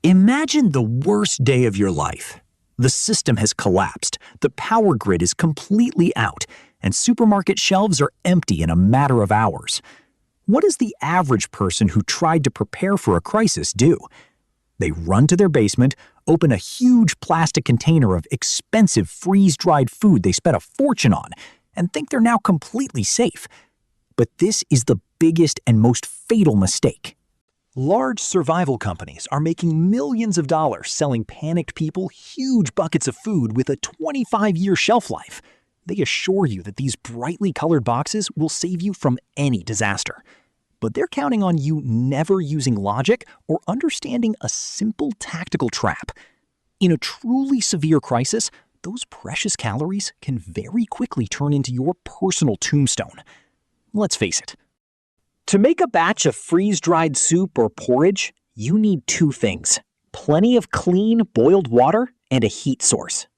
Imagine the worst day of your life. The system has collapsed, the power grid is completely out, and supermarket shelves are empty in a matter of hours. What does the average person who tried to prepare for a crisis do? They run to their basement, open a huge plastic container of expensive freeze-dried food they spent a fortune on, and think they're now completely safe. But this is the biggest and most fatal mistake. Large survival companies are making millions of dollars selling panicked people huge buckets of food with a 25-year shelf life. They assure you that these brightly colored boxes will save you from any disaster. But they're counting on you never using logic or understanding a simple tactical trap. In a truly severe crisis, those precious calories can very quickly turn into your personal tombstone. Let's face it. To make a batch of freeze-dried soup or porridge, you need two things: plenty of clean, boiled water and a heat source.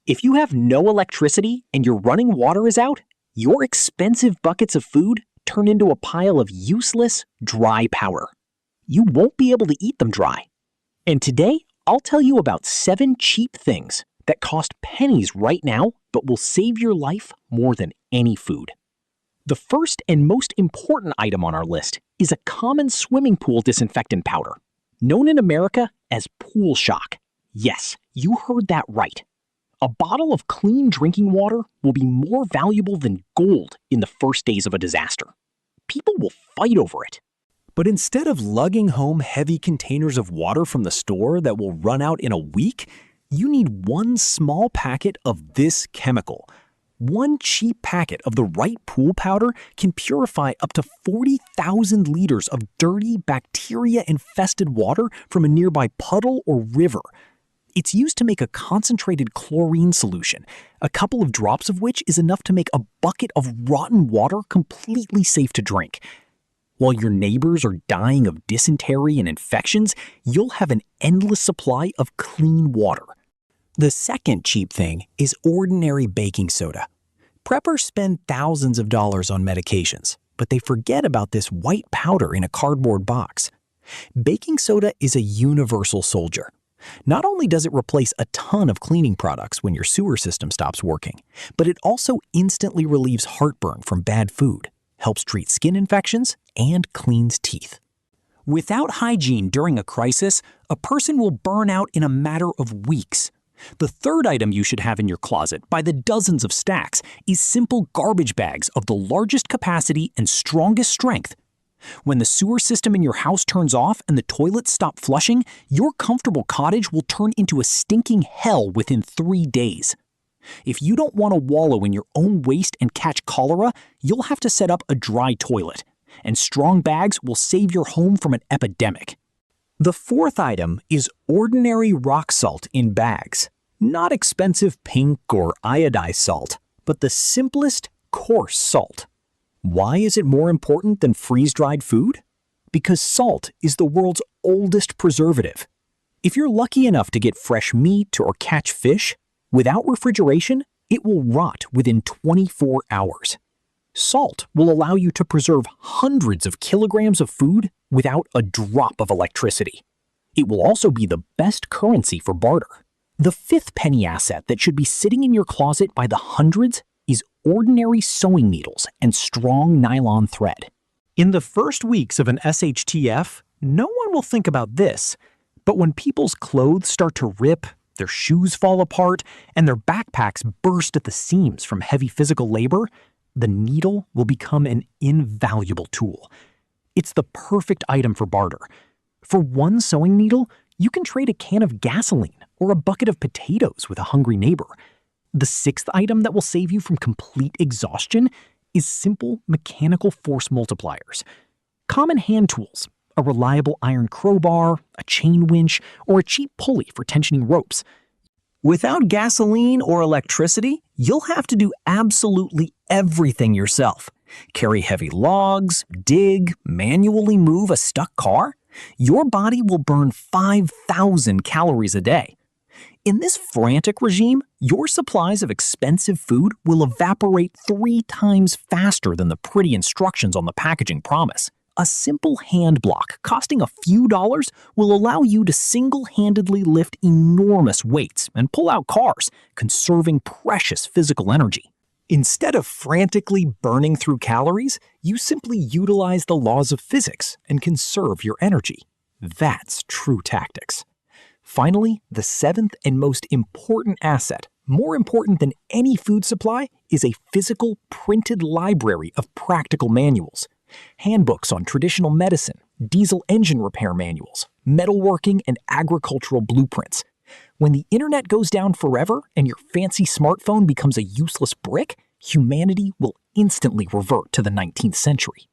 If you have no electricity and your running water is out, your expensive buckets of food turn into a pile of useless, dry powder. You won't be able to eat them dry. And today, I'll tell you about 7 cheap things that cost pennies right now but will save your life more than any food. The first and most important item on our list is a common swimming pool disinfectant powder, known in America as pool shock. Yes, you heard that right. A bottle of clean drinking water will be more valuable than gold in the first days of a disaster. People will fight over it. But instead of lugging home heavy containers of water from the store that will run out in a week, you need one small packet of this chemical. One cheap packet of the right pool powder can purify up to 40,000 liters of dirty, bacteria-infested water from a nearby puddle or river. It's used to make a concentrated chlorine solution, a couple of drops of which is enough to make a bucket of rotten water completely safe to drink. While your neighbors are dying of dysentery and infections, you'll have an endless supply of clean water. The second cheap thing is ordinary baking soda. Preppers spend thousands of dollars on medications, but they forget about this white powder in a cardboard box. Baking soda is a universal soldier. Not only does it replace a ton of cleaning products when your sewer system stops working, but it also instantly relieves heartburn from bad food, helps treat skin infections, and cleans teeth. Without hygiene during a crisis, a person will burn out in a matter of weeks. The third item you should have in your closet, by the dozens of stacks, is simple garbage bags of the largest capacity and strongest strength. When the sewer system in your house turns off and the toilets stop flushing, your comfortable cottage will turn into a stinking hell within 3 days. If you don't want to wallow in your own waste and catch cholera, you'll have to set up a dry toilet, and strong bags will save your home from an epidemic. The fourth item is ordinary rock salt in bags. Not expensive pink or iodized salt, but the simplest, coarse salt. Why is it more important than freeze-dried food? Because salt is the world's oldest preservative. If you're lucky enough to get fresh meat or catch fish, without refrigeration, it will rot within 24 hours. Salt will allow you to preserve hundreds of kilograms of food without a drop of electricity. It will also be the best currency for barter. The fifth penny asset that should be sitting in your closet by the hundreds is ordinary sewing needles and strong nylon thread. In the first weeks of an Shtf, no one will think about this, but when people's clothes start to rip, their shoes fall apart, and their backpacks burst at the seams from heavy physical labor, the needle will become an invaluable tool. It's the perfect item for barter. For one sewing needle, you can trade a can of gasoline or a bucket of potatoes with a hungry neighbor. The sixth item that will save you from complete exhaustion is simple mechanical force multipliers. Common hand tools, a reliable iron crowbar, a chain winch, or a cheap pulley for tensioning ropes. Without gasoline or electricity, you'll have to do absolutely everything yourself. Carry heavy logs, dig, manually move a stuck car. Your body will burn 5,000 calories a day. In this frantic regime, your supplies of expensive food will evaporate 3 times faster than the pretty instructions on the packaging promise. A simple hand block costing a few dollars will allow you to single-handedly lift enormous weights and pull out cars, conserving precious physical energy. Instead of frantically burning through calories, you simply utilize the laws of physics and conserve your energy. That's true tactics. Finally, the seventh and most important asset, more important than any food supply, is a physical printed library of practical manuals. Handbooks on traditional medicine, diesel engine repair manuals, metalworking, and agricultural blueprints. When the internet goes down forever and your fancy smartphone becomes a useless brick, humanity will instantly revert to the 19th century.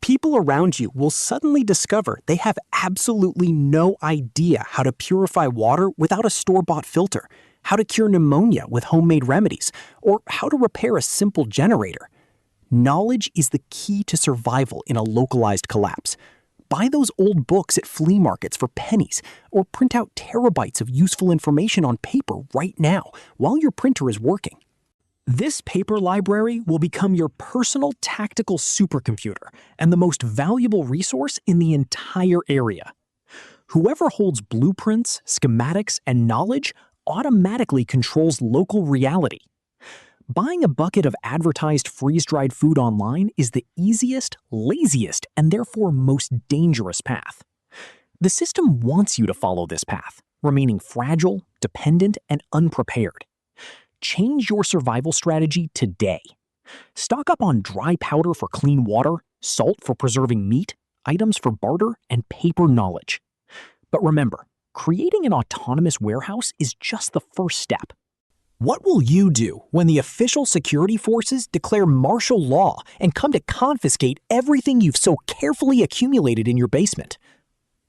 People around you will suddenly discover they have absolutely no idea how to purify water without a store-bought filter, how to cure pneumonia with homemade remedies, or how to repair a simple generator. Knowledge is the key to survival in a localized collapse. Buy those old books at flea markets for pennies, or print out terabytes of useful information on paper right now while your printer is working. This paper library will become your personal tactical supercomputer and the most valuable resource in the entire area. Whoever holds blueprints, schematics, and knowledge automatically controls local reality. Buying a bucket of advertised freeze-dried food online is the easiest, laziest, and therefore most dangerous path. The system wants you to follow this path, remaining fragile, dependent, and unprepared. Change your survival strategy today. Stock up on dry powder for clean water, salt for preserving meat, items for barter, and paper knowledge. But remember, creating an autonomous warehouse is just the first step. What will you do when the official security forces declare martial law and come to confiscate everything you've so carefully accumulated in your basement?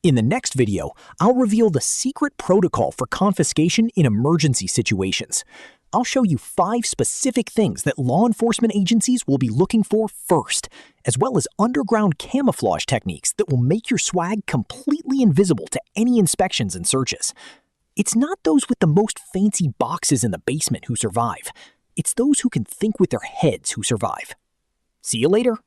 In the next video, I'll reveal the secret protocol for confiscation in emergency situations. I'll show you 5 specific things that law enforcement agencies will be looking for first, as well as underground camouflage techniques that will make your swag completely invisible to any inspections and searches. It's not those with the most fancy boxes in the basement who survive. It's those who can think with their heads who survive. See you later.